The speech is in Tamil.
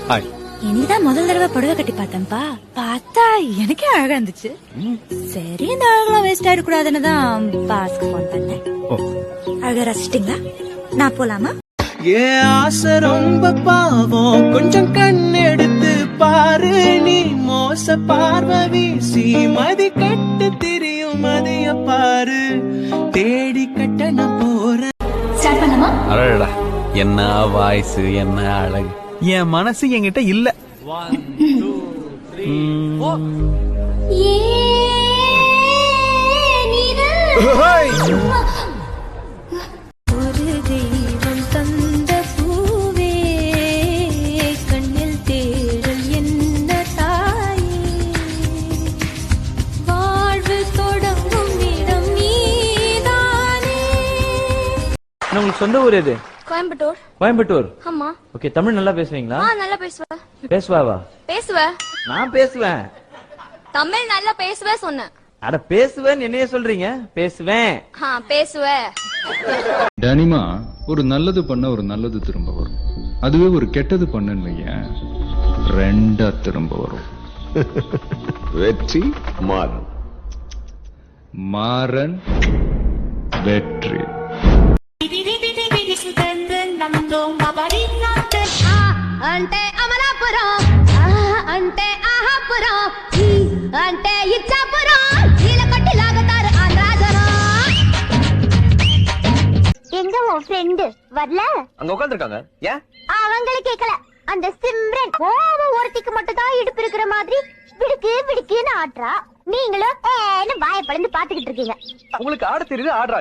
ஹாய். இன்னைக்குதான் முதல் தடவை புடவை கட்டி பார்த்தேன்ப்பா. பார்த்தா எனக்கே அழகா இருந்துச்சு. சரி இந்த அழகெல்லாம் வேஸ்ட் ஆயிடக்கூடாதுன்னு தான் பாஸ்க்கு போன் பண்ணேன். அழகா ரசிச்சிட்டீங்களா? நான் போலாமா? ஏ ஆசை ரொம்ப பாவம், கொஞ்சம் கண் எடுத்து பாரு. நீ மோச பார்வை வீசி மதி கட்டு திரியும் மதிய பாரு. தேடி கட்ட நான் போறேன். ஸ்டார்ட் பண்ணலாமா? அடடா, என்ன வாய்ஸ், என்ன அழகு. என் மனசு என்கிட்ட இல்ல. 1 2 3 4 ஒரு தெய்வம் தந்த பூவே, கண்ணில் தேடல் என்ன தாயே, வாழ்வு தொடங்கும் இடம் நீதானே. உங்களுக்கு சொந்த ஊர் எது? கோயம்புத்தூர். கோயம்புத்தூர். ஆமா. ஓகே, தமிழ் நல்லா பேசுவீங்களா? நல்லா பேசுவேன். பேசுவாவா? பேசுவேன். நான் பேசுவேன். தமிழ் நல்லா பேசுவேன் சொன்னேன். அட பேசுவேன் என்னைய சொல்றீங்க? பேசுவேன். பேசுவேன். டனிமா, ஒரு நல்லது பண்ண ஒரு நல்லது திரும்ப வரும். அதுவே ஒரு கெட்டது பண்ணுன்னு வையேன், ரெண்டா திரும்ப வரும். வெற்றி மாறன். மாறன் வெற்றி. అంటే అమలాపురం, అంటే ఆహాపురం, అంటే ఇచ్చాపురం, నీళ్ళ కొట్టి లాగుతారు ఆంధ్రాజనం. எங்க உன் ஃப்ரெண்டு வரல? அங்க உட்கார்ந்திருக்காங்க. ஏன்? அவங்கள கேக்கல. அந்த சிம்ரன் ஒருத்திக்கு மட்டும் தான் இடுப்பு இருக்கிற மாதிரி விடுக்கு விடுக்குன்னு ஆட்றா. நீங்களும் வாயை பழந்து பாத்துக்கிட்டு இருக்கீங்க. உங்களுக்கு ஆட தெரியுது, ஆடுறா.